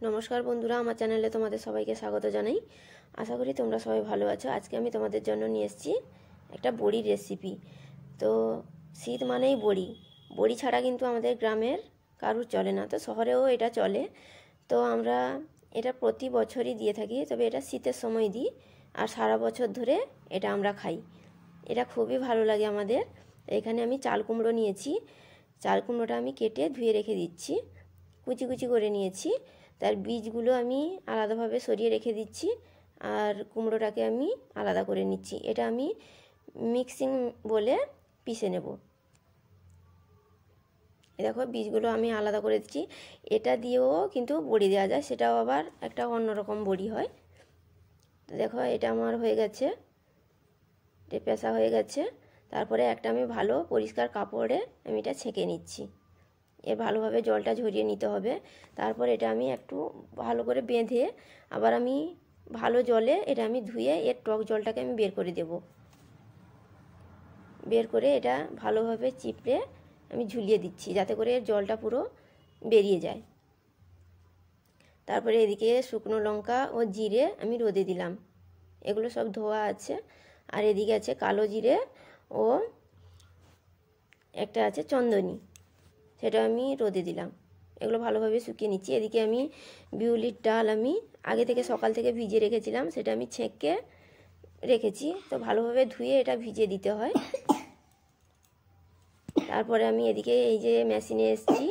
নমস্কার বন্ধুরা, আমার চ্যানেলে তোমাদের সবাইকে স্বাগত জানাই। আশা করি তোমরা সবাই ভালো আছো। আজকে আমি তোমাদের জন্য নিয়ে এসেছি একটা বড়ির রেসিপি। তো শীত মানেই বড়ি, বড়ি ছাড়া কিন্তু আমাদের গ্রামের কারুর চলে না, তো শহরেও এটা চলে। তো আমরা এটা প্রতি বছরই দিয়ে থাকি, তবে এটা শীতের সময় দিই, আর সারা বছর ধরে এটা আমরা খাই। এটা খুবই ভালো লাগে আমাদের। এখানে আমি চাল কুমড়ো নিয়েছি, চাল কুমড়োটা আমি কেটে ধুয়ে রেখে দিচ্ছি, কুচি কুচি করে নিয়েছি। তার বীজগুলো আমি আলাদাভাবে সরিয়ে রেখে দিচ্ছি, আর কুমড়োটাকে আমি আলাদা করে নিচ্ছি। এটা আমি মিক্সিং বলে পিষে নেব। দেখো বীজগুলো আমি আলাদা করে দিচ্ছি। এটা দিয়েও কিন্তু বড়ি দেওয়া যায়, সেটাও আবার একটা অন্যরকম বড়ি হয়। দেখো এটা আমার হয়ে গেছে, পেশা হয়ে গেছে। তারপরে একটা আমি ভালো পরিষ্কার কাপড়ে আমি এটা ছেঁকে নিচ্ছি। এর ভালোভাবে জলটা ঝরিয়ে নিতে হবে। তারপর এটা আমি একটু ভালো করে বেঁধে আবার আমি ভালো জলে এটা আমি ধুয়ে এর টক জলটাকে আমি বের করে দেব। বের করে এটা ভালোভাবে চিপড়ে আমি ঝুলিয়ে দিচ্ছি, যাতে করে এর জলটা পুরো বেরিয়ে যায়। তারপরে এদিকে শুকনো লঙ্কা ও জিরে আমি রোদে দিলাম, এগুলো সব ধোয়া আছে। আর এদিকে আছে কালো জিরে ও একটা আছে চন্দনী, সেটা আমি রোদে দিলাম। এগুলো ভালোভাবে শুকিয়ে নিচ্ছি। এদিকে আমি বিউলির ডাল আমি আগে থেকে সকাল থেকে ভিজিয়ে রেখেছিলাম, সেটা আমি ছেঁকে রেখেছি। তো ভালোভাবে ধুয়ে এটা ভিজিয়ে দিতে হয়। তারপরে আমি এদিকে এই যে মেশিনে এসেছি,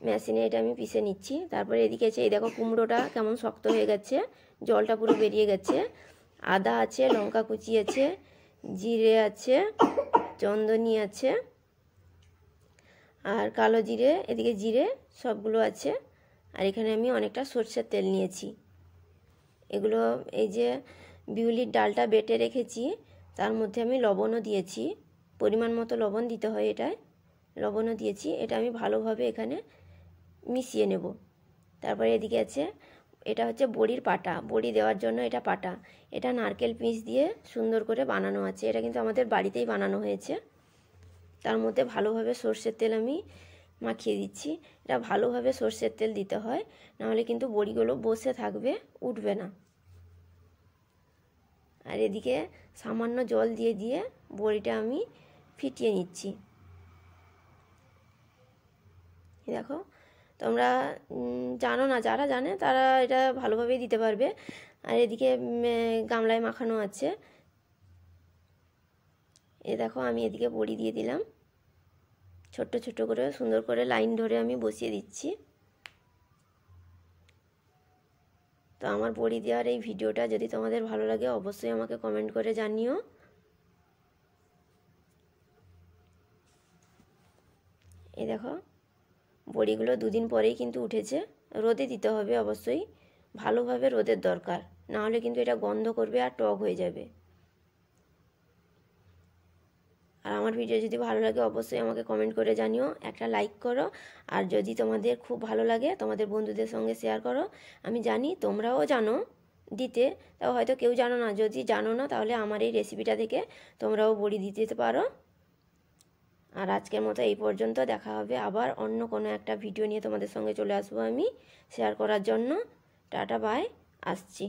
মেশিনে এটা আমি পিষে নিচ্ছি। তারপরে এদিকে আছে, এই দেখো কুমড়োটা কেমন শক্ত হয়ে গেছে, জলটা পুরো বেরিয়ে গেছে। আদা আছে, লঙ্কা কুচি আছে, জিরে আছে, চন্দনী আছে, আর কালো জিরে, এদিকে জিরে সবগুলো আছে। আর এখানে আমি অনেকটা সরষের তেল নিয়েছি। এগুলো এই যে বিউলির ডালটা বেটে রেখেছি, তার মধ্যে আমি লবণও দিয়েছি, পরিমাণ মতো লবণ দিতে হয় এটায়, লবণও দিয়েছি। এটা আমি ভালোভাবে এখানে মিশিয়ে নেব। তারপরে এদিকে আছে, এটা হচ্ছে বড়ির পাটা, বড়ি দেওয়ার জন্য এটা পাটা। এটা নারকেল পিস দিয়ে সুন্দর করে বানানো আছে, এটা কিন্তু আমাদের বাড়িতেই বানানো হয়েছে। তার মধ্যে ভালোভাবে সর্ষের তেল আমি মাখিয়ে দিচ্ছি। এটা ভালোভাবে সর্ষের তেল দিতে হয়, নাহলে কিন্তু বড়িগুলো বসে থাকবে, উঠবে না। আর এদিকে সামান্য জল দিয়ে দিয়ে বড়িটা আমি ফিটিয়ে নিচ্ছি। দেখো তোমরা জানো না, যারা জানে তারা এটা ভালোভাবেই দিতে পারবে। আর এদিকে গামলায় মাখানো আছে। দেখো আমি এদিকে বড়ি দিয়ে দিলাম, ছোট্ট ছোট্ট করে সুন্দর করে লাইন ধরে আমি বসিয়ে দিচ্ছি। তো আমার বড়ি দেওয়ার এই ভিডিওটা যদি তোমাদের ভালো লাগে, অবশ্যই আমাকে কমেন্ট করে জানিও। এই দেখো বড়িগুলো দুদিন পরেই কিন্তু উঠেছে। রোদে দিতে হবে অবশ্যই, ভালোভাবে রোদের দরকার, না হলে কিন্তু এটা গন্ধ করবে আর টক হয়ে যাবে। আর আমার ভিডিও যদি ভালো লাগে অবশ্যই আমাকে কমেন্ট করে জানিও, একটা লাইক করো। আর যদি তোমাদের খুব ভালো লাগে তোমাদের বন্ধুদের সঙ্গে শেয়ার করো। আমি জানি তোমরাও জানো দিতে, তাও হয়তো কেউ জানো না। যদি জানো না তাহলে আমার এই রেসিপিটা দেখে তোমরাও বড়ি দিতে পারো। আর আজকের মতো এই পর্যন্ত, দেখা হবে আবার অন্য কোনো একটা ভিডিও নিয়ে তোমাদের সঙ্গে চলে আসবো আমি শেয়ার করার জন্য। টাটা বাই, আসছি।